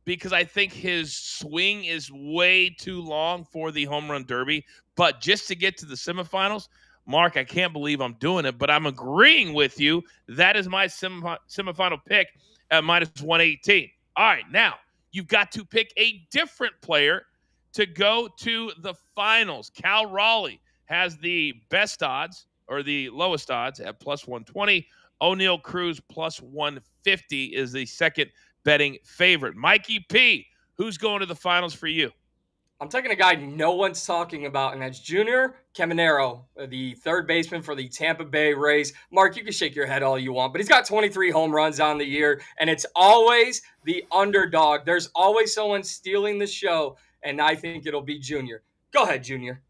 A: because I think his swing is way too long for the home run derby. But just to get to the semifinals, Mark, I can't believe I'm doing it, but I'm agreeing with you. That is my semifinal pick at minus 118. All right, now you've got to pick a different player to go to the finals. Cal Raleigh has the best odds or the lowest odds at plus 120. O'Neal Cruz plus 150 is the second betting favorite. Mikey P., who's going to the finals for you?
C: I'm taking a guy no one's talking about, and that's Junior Caminero, the third baseman for the Tampa Bay Rays. Mark, you can shake your head all you want, but he's got 23 home runs on the year, and it's always the underdog. There's always someone stealing the show, and I think it'll be Junior. Go ahead, Junior.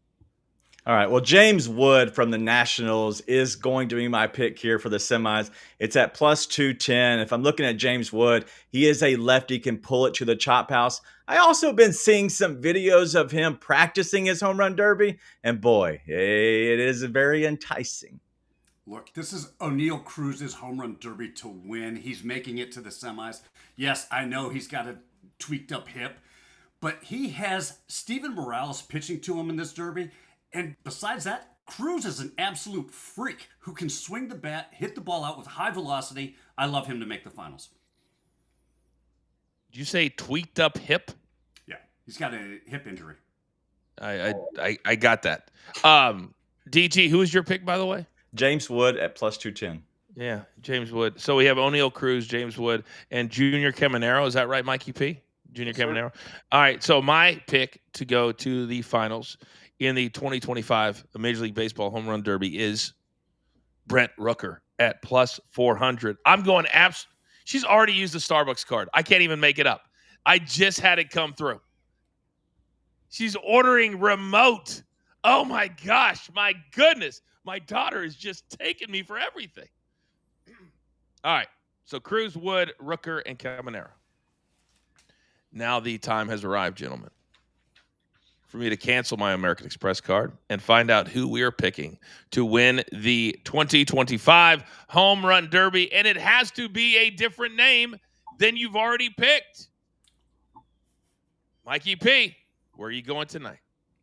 D: All right. Well, James Wood from the Nationals is going to be my pick here for the semis. It's at plus 210. If I'm looking at James Wood, he is a lefty, can pull it to the chop house. I also been seeing some videos of him practicing his home run derby, and boy, it is very enticing.
E: Look, this is O'Neal Cruz's home run derby to win. He's making it to the semis. Yes, I know he's got a tweaked up hip, but he has Steven Morales pitching to him in this derby. And besides that, Cruz is an absolute freak who can swing the bat, hit the ball out with high velocity. I love him to make the finals.
A: Did you say tweaked up hip?
E: Yeah, he's got a hip injury.
A: I got that. DG, who is your pick, by the way?
D: James Wood at plus 210.
A: Yeah, James Wood. So we have O'Neal Cruz, James Wood, and Junior Caminero. Is that right, Mikey P? Junior Caminero. All right. So my pick to go to the finals in the 2025 Major League Baseball Home Run Derby is Brent Rooker at plus 400. I'm going She's already used the Starbucks card. I can't even make it up. I just had it come through. She's ordering remote. Oh my gosh, my goodness. My daughter is just taking me for everything. All right. So Cruz, Wood, Rooker, and Caminero. Now the time has arrived, gentlemen, for me to cancel my American Express card and find out who we are picking to win the 2025 Home Run Derby. And it has to be a different name than you've already picked. Mikey P, where are you going tonight?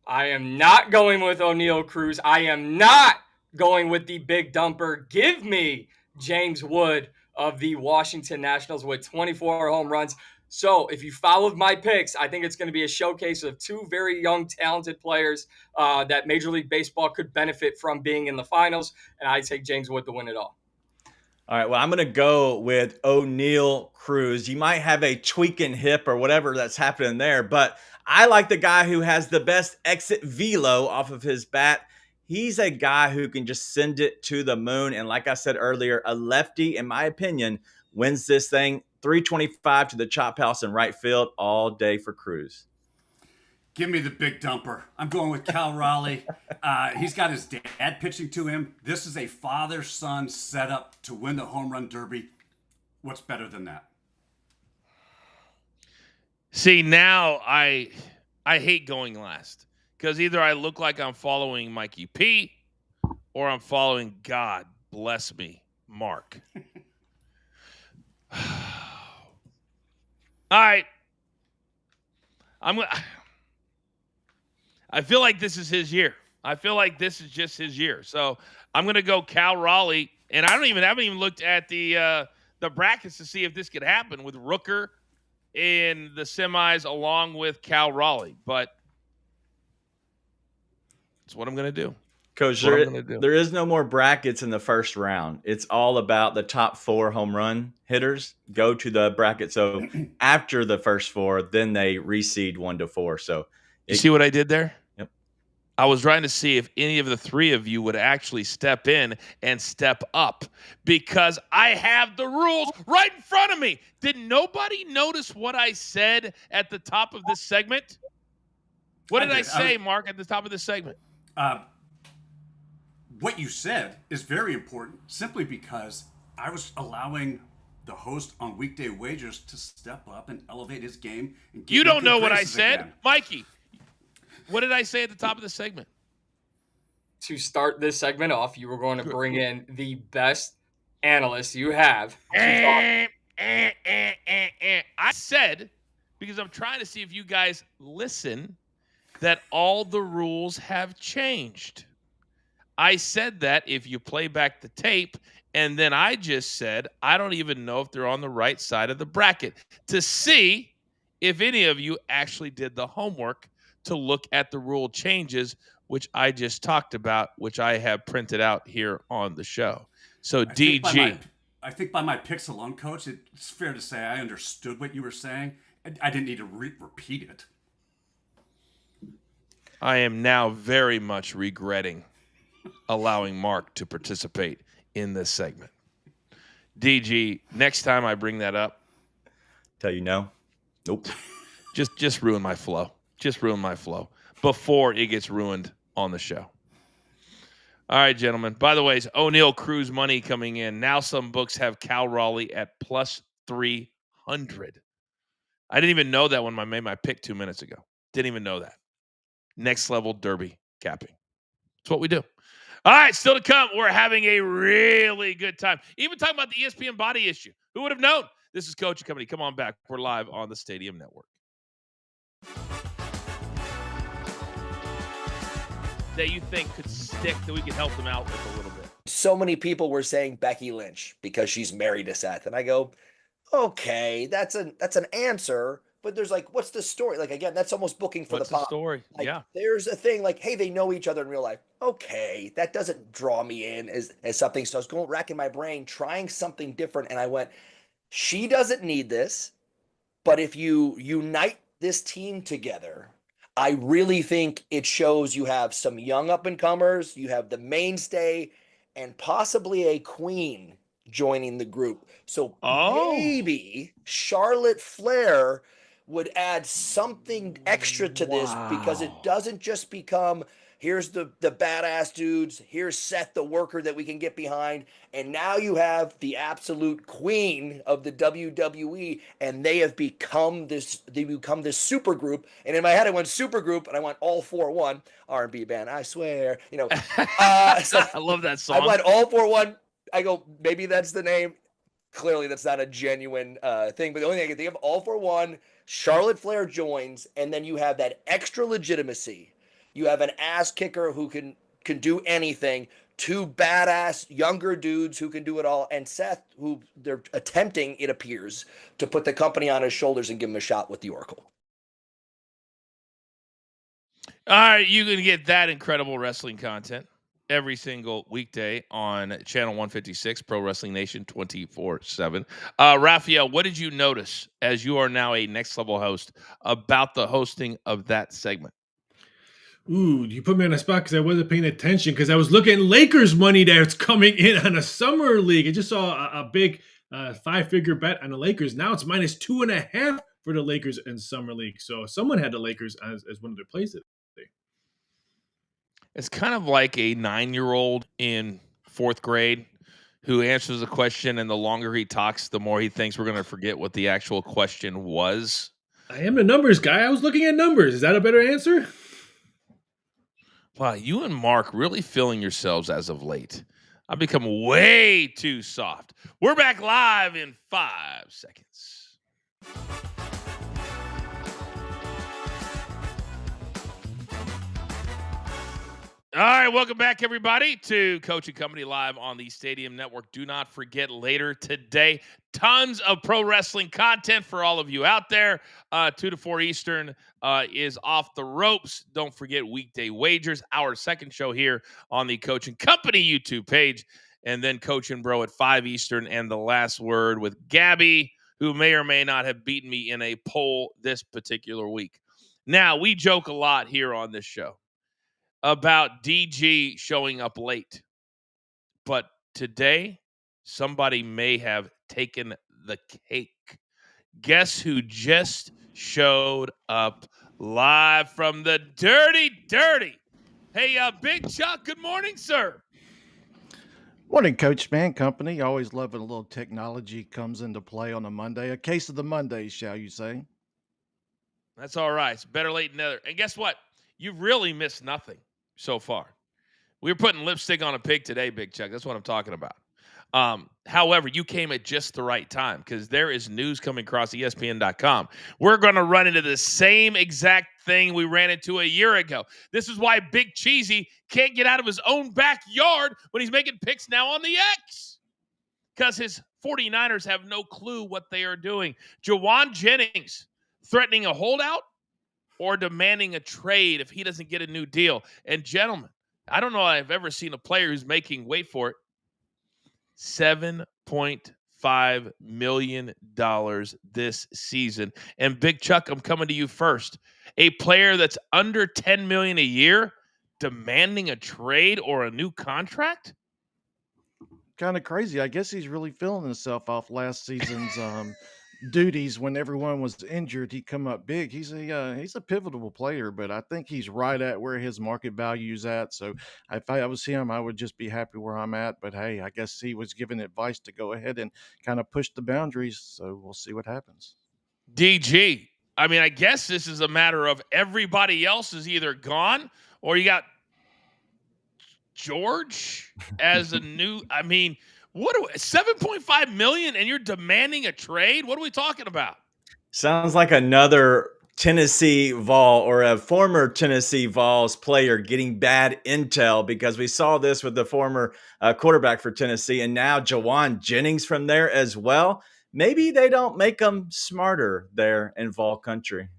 C: I am not going with O'Neal Cruz. I am not going with the big dumper. Give me James Wood of the Washington Nationals with 24 home runs. So if you followed my picks, I think it's going to be a showcase of two very young, talented players that Major League Baseball could benefit from being in the finals. And I take James Wood to win it all.
D: All right, well, I'm going to go with O'Neal Cruz. You might have a tweaking hip or whatever that's happening there, but I like the guy who has the best exit velo off of his bat. He's a guy who can just send it to the moon. And like I said earlier, a lefty, in my opinion, wins this thing. 325 to the chop house in right field all day for Cruz.
E: Give me the big dumper. I'm going with Cal Raleigh. He's got his dad pitching to him. This is a father-son setup to win the home run derby. What's better than that?
A: See, now I hate going last because either I look like I'm following Mikey P or I'm following God bless me, Mark. All right. I feel like this is his year. I feel like this is just his year. So I'm going to go Cal Raleigh. And I haven't even looked at the brackets to see if this could happen with Rooker in the semis along with Cal Raleigh. But it's what I'm going to do.
D: Coach, there is no more brackets in the first round. It's all about the top 4 home run hitters go to the bracket. So after the first 4, then they reseed 1 to 4. So
A: you see what I did there?
D: Yep.
A: I was trying to see if any of the 3 of you would actually step in and step up because I have the rules right in front of me. Did nobody notice what I said at the top of this segment? What did I say, Mark, at the top of this segment?
E: What you said is very important simply because I was allowing the host on Weekday Wagers to step up and elevate his game. And
A: you don't know what I said? Again. Mikey, what did I say at the top of the segment?
C: To start this segment off, you were going to bring in the best analyst you have.
A: I said, because I'm trying to see if you guys listen, that all the rules have changed. I said that if you play back the tape, and then I just said, I don't even know if they're on the right side of the bracket to see if any of you actually did the homework to look at the rule changes, which I just talked about, which I have printed out here on the show. So
E: I think by my picks alone, Coach, it's fair to say I understood what you were saying. I didn't need to repeat it.
A: I am now very much regretting allowing Mark to participate in this segment. DG, next time I bring that up,
D: tell you no. Nope.
A: Just ruin my flow. Just ruin my flow before it gets ruined on the show. All right, gentlemen. By the way, it's O'Neal Cruz money coming in. Now some books have Cal Raleigh at plus 300. I didn't even know that when I made my pick 2 minutes ago. Didn't even know that. Next level derby capping. That's what we do. All right, still to come. We're having a really good time. Even talking about the ESPN body issue. Who would have known? This is Coaching Company. Come on back. We're live on the Stadium Network. That you think could stick that we could help them out with a little bit.
I: So many people were saying Becky Lynch because she's married to Seth. And I go, okay, that's an answer, but there's like, what's the story? Like, again, that's almost booking for
A: What's
I: the
A: the
I: pod.
A: story?
I: Like,
A: Yeah.
I: there's a thing like, hey, they know each other in real life. Okay, that doesn't draw me in as something. So I was going racking my brain, trying something different, and I went, she doesn't need this, but if you unite this team together, I really think it shows you have some young up and comers, you have the mainstay, and possibly a queen joining the group. So maybe Charlotte Flair would add something extra to this because it doesn't just become here's the badass dudes, here's Seth the worker that we can get behind, and now you have the absolute queen of the WWE, and they become this super group. And in my head I went super group, and I went all for one R&B band, I swear, so
A: I love that song.
I: I went all for one. I go, maybe that's the name. Clearly that's not a genuine thing, but the only thing I can think of, all for one, Charlotte Flair joins, and then you have that extra legitimacy. You have an ass kicker who can do anything, two badass younger dudes who can do it all, and Seth, who they're attempting, it appears, to put the company on his shoulders and give him a shot with the Oracle.
A: All right, you can get that incredible wrestling content every single weekday on channel 156, Pro Wrestling Nation 24/7. Raphael, what did you notice as you are now a next level host about the hosting of that segment?
B: Ooh, you put me on a spot because I wasn't paying attention because I was looking at Lakers money that's coming in on a summer league. I just saw a big 5-figure bet on the Lakers. Now it's -2.5 for the Lakers in summer league. So someone had the Lakers as one of their places.
A: It's kind of like a 9-year-old in 4th grade who answers a question, and the longer he talks, the more he thinks we're going to forget what the actual question was.
B: I am a numbers guy. I was looking at numbers. Is that a better answer?
A: Wow, you and Mark really filling yourselves as of late. I've become way too soft. We're back live in 5 seconds. All right, welcome back, everybody, to Coaching Company live on the Stadium Network. Do not forget, later today, tons of pro wrestling content for all of you out there. 2 to 4 Eastern is Off the Ropes. Don't forget Weekday Wagers, our second show here on the Coaching Company YouTube page. And then Coach and Bro at 5 Eastern, and The Last Word with Gabby, who may or may not have beaten me in a poll this particular week. Now, we joke a lot here on this show about DG showing up late. But today, somebody may have taken the cake. Guess who just showed up live from the Dirty Dirty? Hey, Big Chuck, good morning, sir.
J: Morning, Coachman Company. Always loving a little technology comes into play on a Monday. A case of the Mondays, shall you say.
A: That's all right. It's better late than never. And guess what? You've really missed nothing so far. We were putting lipstick on a pig today, Big Chuck. That's what I'm talking about. However, you came at just the right time because there is news coming across ESPN.com. We're going to run into the same exact thing we ran into a year ago. This is why Big Cheesy can't get out of his own backyard when he's making picks now on the X, because his 49ers have no clue what they are doing. Jawan Jennings threatening a holdout or demanding a trade if he doesn't get a new deal. And gentlemen, I don't know if I've ever seen a player who's making, wait for it, $7.5 million this season. And Big Chuck, I'm coming to you first. A player that's under $10 million a year demanding a trade or a new contract?
J: Kind of crazy. I guess he's really feeling himself off last season's duties when everyone was injured. He come up big. He's a pivotal player, but I think he's right at where his market value's at. So if I was him, I would just be happy where I'm at. But hey, I guess he was given advice to go ahead and kind of push the boundaries. So we'll see what happens.
A: DG, I mean, I guess this is a matter of everybody else is either gone or you got George as a new, I mean, what do 7.5 million and you're demanding a trade? What are we talking about?
D: Sounds like another Tennessee Vol or a former Tennessee Vols player getting bad intel, because we saw this with the former quarterback for Tennessee, and now Jawan Jennings from there as well. maybe they don't make them smarter there in Vol Country.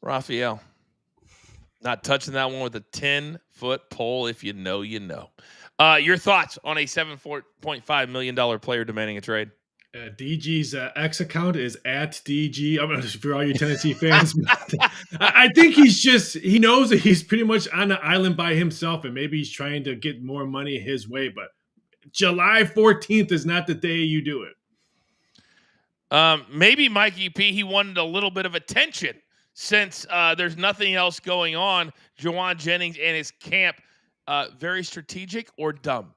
A: Raphael, not touching that one with a 10-foot pole. If you know, you know. Your thoughts on a $7.5 million player demanding a trade?
B: DG's X account is at DG. I'm mean, for all you Tennessee fans. I think he knows that he's pretty much on the island by himself, and maybe he's trying to get more money his way. But July 14th is not the day you do it.
A: Maybe Mikey P, he wanted a little bit of attention since there's nothing else going on. Juwan Jennings and his camp, very strategic or dumb?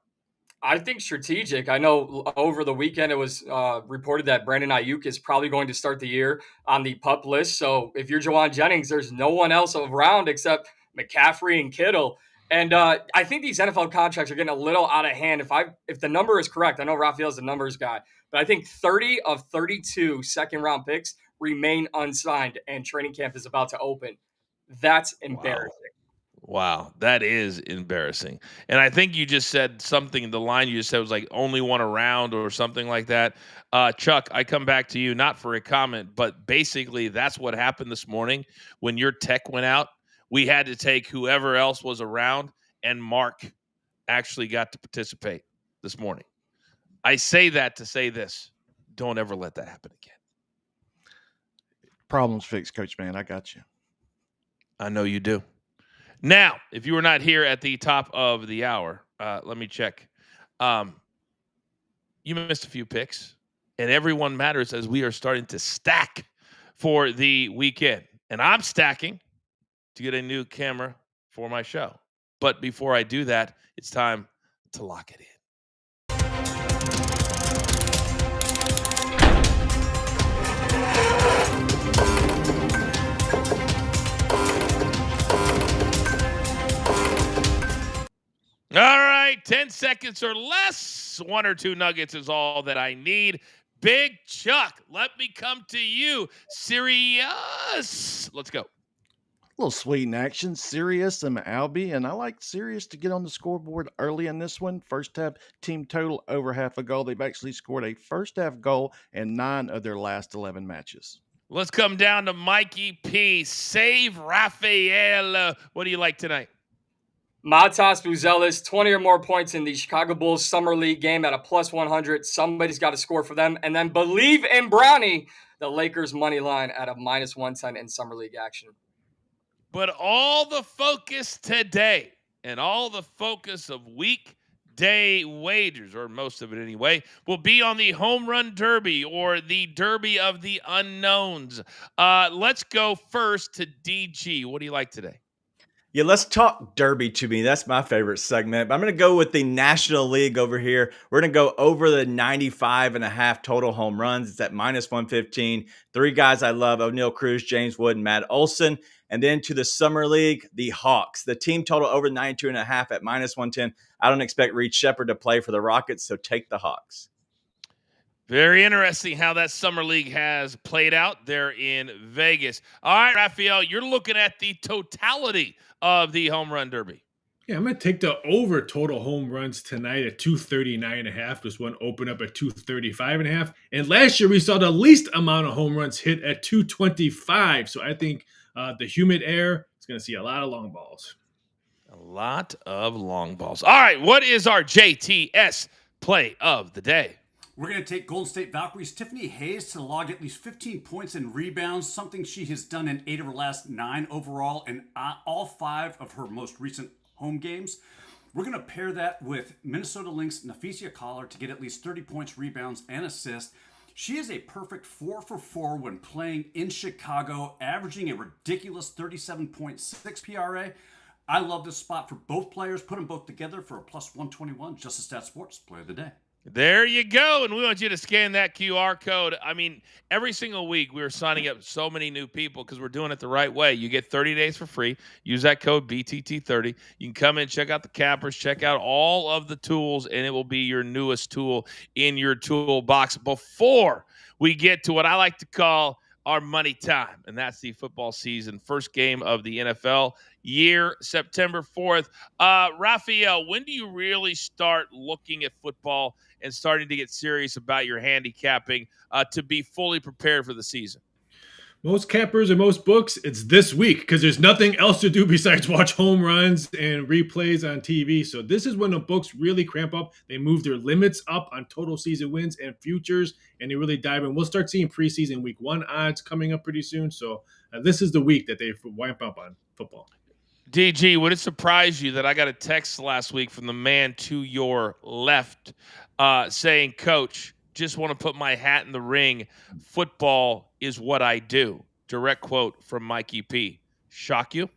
C: I think strategic. I know over the weekend it was reported that Brandon Ayuk is probably going to start the year on the PUP list. So if you're Juwan Jennings, there's no one else around except McCaffrey and Kittle. And I think these NFL contracts are getting a little out of hand. If the number is correct, I know Raphael's the numbers guy, but I think 30 of 32 second-round picks remain unsigned, and training camp is about to open. That's embarrassing.
A: Wow, that is embarrassing. And I think you just said something, the line you just said was like only one around or something like that. Chuck, I come back to you, not for a comment, but basically that's what happened this morning when your tech went out. We had to take whoever else was around, and Mark actually got to participate this morning. I say that to say this. Don't ever let that happen again.
J: Problems fixed, Coachman. I got you.
A: I know you do. Now, if you were not here at the top of the hour, let me check. You missed a few picks, and everyone matters as we are starting to stack for the weekend. And I'm stacking to get a new camera for my show. But before I do that, it's time to lock it in. All right, 10 seconds or less. 1 or 2 nuggets is all that I need. Big Chuck, let me come to you. Sirius. Let's go.
J: A little sweet in action. Sirius and Albie, and I like Sirius to get on the scoreboard early in this one. First half team total over half a goal. They've actually scored a first half goal in 9 of their last 11 matches.
A: Let's come down to Mikey P. Save Raphael. What do you like tonight?
C: Matas Buzelis, 20 or more points in the Chicago Bulls Summer League game at a plus 100. Somebody's got to score for them. And then believe in Brownie, the Lakers money line at a minus 110 in Summer League action.
A: But all the focus today and all the focus of weekday wagers, or most of it anyway, will be on the home run derby or the derby of the unknowns. Let's go first to DG. What do you like today?
D: Yeah, let's talk derby to me. That's my favorite segment. But I'm going to go with the National League over here. We're going to go over the 95.5 total home runs. It's at minus 115. 3 guys I love: O'Neal Cruz, James Wood, and Matt Olson. And then to the Summer League, the Hawks. The team total over 92.5 at minus 110. I don't expect Reed Shepherd to play for the Rockets, so take the Hawks.
A: Very interesting how that Summer League has played out there in Vegas. All right, Raphael, you're looking at the totality of the home run derby.
B: Yeah, I'm going to take the over total home runs tonight at 239.5. This one opened up at 235.5. And last year we saw the least amount of home runs hit at 225. So I think the humid air is going to see a lot of long balls.
A: A lot of long balls. All right, what is our JTS play of the day?
E: We're going to take Golden State Valkyries' Tiffany Hayes to log at least 15 points and rebounds, something she has done in 8 of her last 9 overall and all 5 of her most recent home games. We're going to pair that with Minnesota Lynx Nafisia Collar to get at least 30 points, rebounds, and assists. She is a perfect 4 for 4 when playing in Chicago, averaging a ridiculous 37.6 PRA. I love this spot for both players. Put them both together for a plus 121. Just a Stat Sports play of the day.
A: There you go. And we want you to scan that QR code. I mean, every single week we're signing up so many new people because we're doing it the right way. You get 30 days for free. Use that code BTT30. You can come in, check out the cappers, check out all of the tools, and it will be your newest tool in your toolbox before we get to what I like to call our money time, and that's the football season. First game of the NFL year, September 4th. Raphael, when do you really start looking at football and starting to get serious about your handicapping to be fully prepared for the season?
B: Most cappers and most books, it's this week because there's nothing else to do besides watch home runs and replays on TV. So this is when the books really cramp up. They move their limits up on total season wins and futures, and they really dive in. We'll start seeing preseason week 1 odds coming up pretty soon. So this is the week that they wipe up on football.
A: DG, would it surprise you that I got a text last week from the man to your left saying, Coach, just want to put my hat in the ring. Football is what I do. Direct quote from Mikey P. Shock you?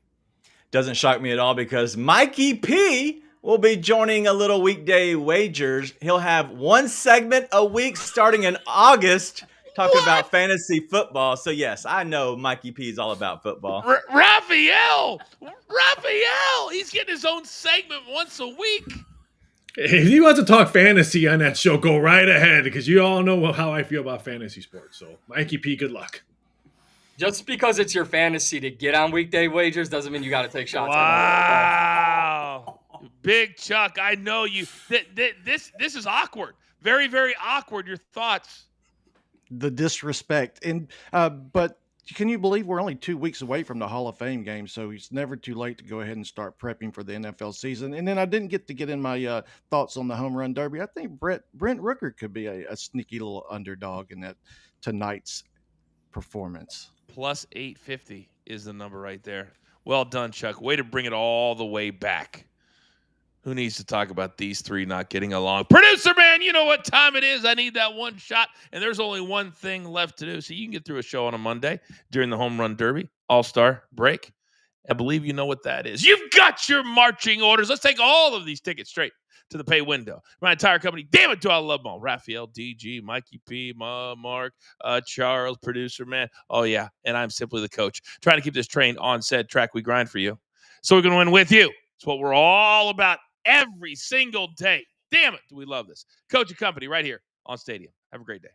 D: Doesn't shock me at all because Mikey P will be joining a little weekday wagers. He'll have one segment a week starting in August talking about fantasy football. So yes, I know Mikey P is all about football.
A: Raphael, he's getting his own segment once a week.
B: If he wants to talk fantasy on that show, go right ahead because you all know how I feel about fantasy sports. So, Mikey P, good luck.
C: Just because it's your fantasy to get on weekday wagers doesn't mean you got to take shots.
A: Wow. Big Chuck, I know you. This is awkward. Very, very awkward. Your thoughts?
J: The disrespect. And but can you believe we're only 2 weeks away from the Hall of Fame game? So it's never too late to go ahead and start prepping for the NFL season. And then I didn't get in my thoughts on the home run derby. I think Brent Rooker could be a sneaky little underdog in that tonight's performance.
A: Plus 850 is the number right there. Well done, Chuck. Way to bring it all the way back. Who needs to talk about these three not getting along? Producer man, you know what time it is. I need that one shot, and there's only one thing left to do. So you can get through a show on a Monday during the Home Run Derby, All-Star break. I believe you know what that is. You've got your marching orders. Let's take all of these tickets straight to the pay window. My entire company, damn it, do I love them all. Raphael, DG, Mikey P, Mark, Charles, producer man. Oh, yeah, and I'm simply the coach, trying to keep this train on said track we grind for you. So we're going to win with you. It's what we're all about. Every single day. Damn it, do we love this. Coach and company right here on Stadium. Have a great day.